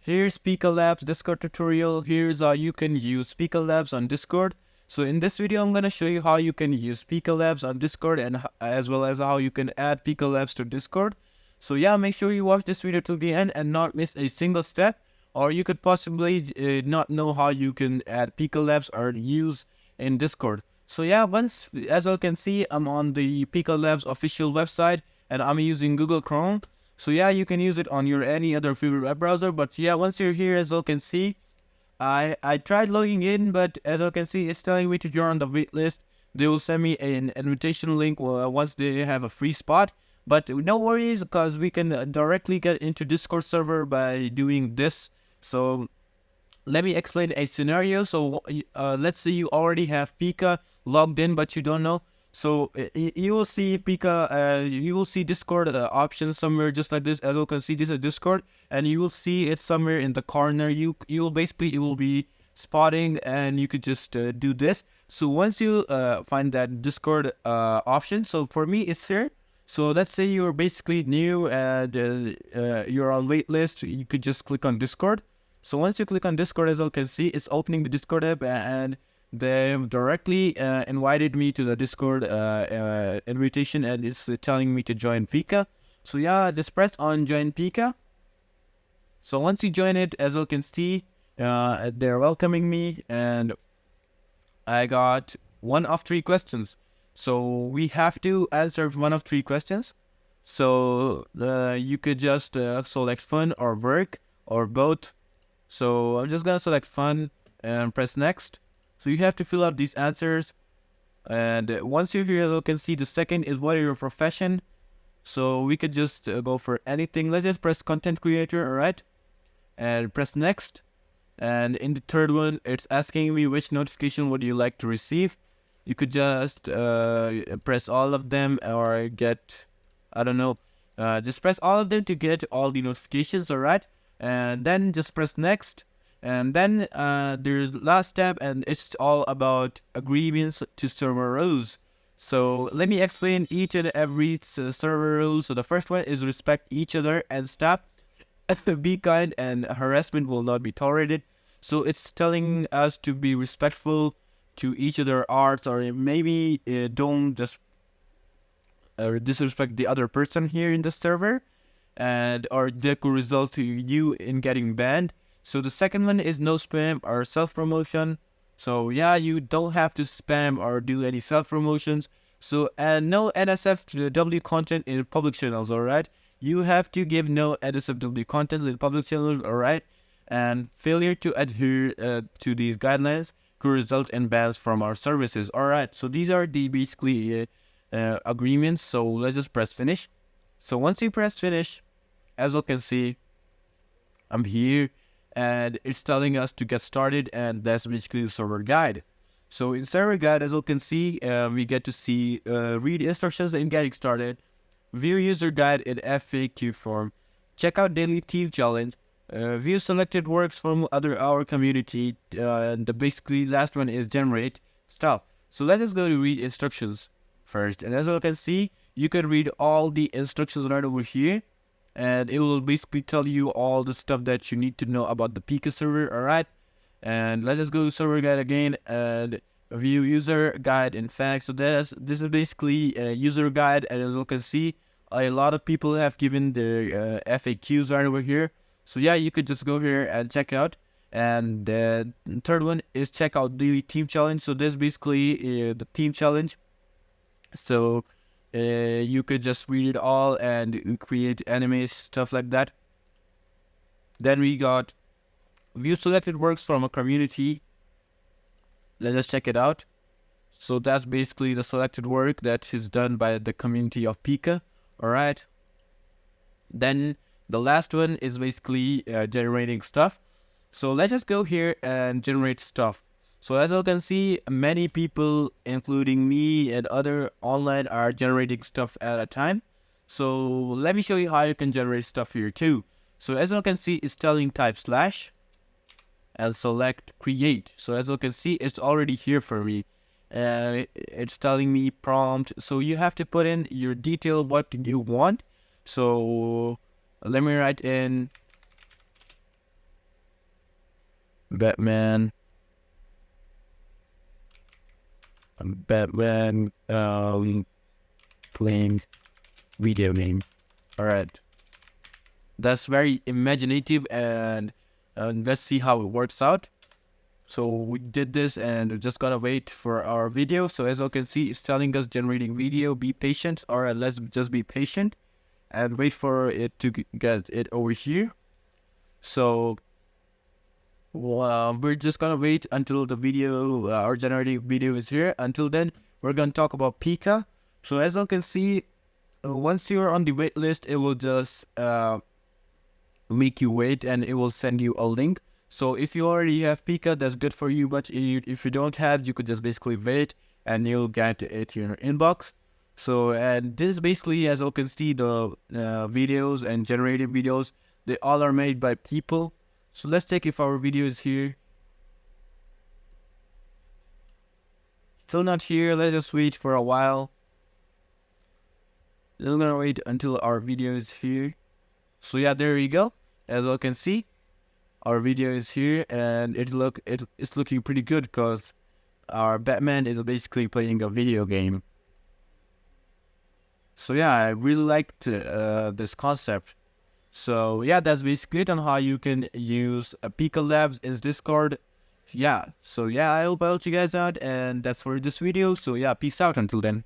Here's Pika Labs Discord tutorial. Here's how you can use Pika Labs on Discord. So in this video, I'm gonna show you how you can use Pika Labs on Discord and as well as how you can add Pika Labs to Discord. So yeah, make sure you watch this video till the end and not miss a single step, or you could possibly not know how you can add Pika Labs or use in Discord. So yeah, as you can see, I'm on the Pika Labs official website and I'm using Google Chrome. So yeah, you can use it on your any other favorite web browser. But yeah, once you're here, as you can see, I tried logging in, but as you can see, it's telling me to join the waitlist. They will send me an invitation link once they have a free spot. But no worries, because we can directly get into Discord server by doing this. So let me explain a scenario. So let's say you already have Pika logged in, but you don't know. So you will see Pika, you will see Discord options somewhere just like this. As you can see, this is Discord, and you will see it somewhere in the corner. You will be spotting, and you could just do this. So once you find that Discord option, so for me it's here. So let's say you're basically new and you're on waitlist. You could just click on Discord. So once you click on Discord, as you can see, it's opening the Discord app, and they've directly invited me to the Discord invitation, and it's telling me to join Pika. So yeah, just press on join Pika. So once you join it, as you can see, they're welcoming me, and I got 1 of 3 questions. So we have to answer 1 of 3 questions. So you could just select fun or work or both. So I'm just gonna select fun and press next. So you have to fill out these answers, and once you're here, you can see the second is what is your profession. So we could just go for anything. Let's just press content creator, alright, and press next. And in the third one, it's asking me which notification would you like to receive. You could just press all of them, or get, I don't know, just press all of them to get all the notifications, alright, and then just press next. And then there's last tab, and it's all about agreements to server rules. So let me explain each and every server rule. So the first one is respect each other and stop. Be kind, and harassment will not be tolerated. So it's telling us to be respectful to each other arts, or maybe don't just disrespect the other person here in the server, and or that could result to you in getting banned. So the second one is no spam or self-promotion. So yeah, you don't have to spam or do any self-promotions. So and no NSFW content in public channels, alright? You have to give no NSFW content in public channels, alright? And failure to adhere to these guidelines could result in bans from our services, alright? So these are the basically agreements. So let's just press finish. So once you press finish, as you can see, I'm here, and it's telling us to get started, and that's basically the server guide. So in server guide, as you can see, we get to see read instructions in getting started, view user guide in FAQ form, check out daily team challenge, view selected works from our community, and the basically last one is generate stuff. So let us go to read instructions first, and as you can see, you can read all the instructions right over here, and it will basically tell you all the stuff that you need to know about the Pika server, alright? And let us go to server guide again and view user guide. In fact, so this is basically a user guide, and as you can see, a lot of people have given their FAQs right over here. So yeah, you could just go here and check out. And the third one is check out daily team challenge. So this is basically the team challenge. So you could just read it all and create animes, stuff like that. Then we got view selected works from a community. Let's just check it out. So that's basically the selected work that is done by the community of Pika, alright. Then the last one is basically generating stuff. So let's just go here and generate stuff. So as you can see, many people, including me and other online, are generating stuff at a time. So let me show you how you can generate stuff here too. So as you can see, it's telling type slash and select create. So as you can see, it's already here for me. And it's telling me prompt. So you have to put in your detail, what you want. So let me write in Batman. Batman playing video game. All right, that's very imaginative, and let's see how it works out. So we did this, and we're just gonna wait for our video. So as you can see, it's telling us generating video. Be patient, or let's just be patient and wait for it to get it over here. So we're just gonna wait until the video, our generating video is here. Until then, we're gonna talk about Pika. So as you can see, once you're on the wait list, it will just make you wait, and it will send you a link. So if you already have Pika, that's good for you. But if you don't have, you could just basically wait, and you'll get it in your inbox. So, and this is basically, as you can see, the videos and generated videos, they all are made by people. So let's check if our video is here. Still not here. Let's just wait for a while. We're gonna wait until our video is here. So yeah, there we go. As you can see, our video is here, and it's looking pretty good because our Batman is basically playing a video game. So yeah, I really liked this concept. So yeah, that's basically it on how you can use Pika Labs in Discord. Yeah, so yeah, I hope I helped you guys out, and that's for this video. So yeah, peace out until then.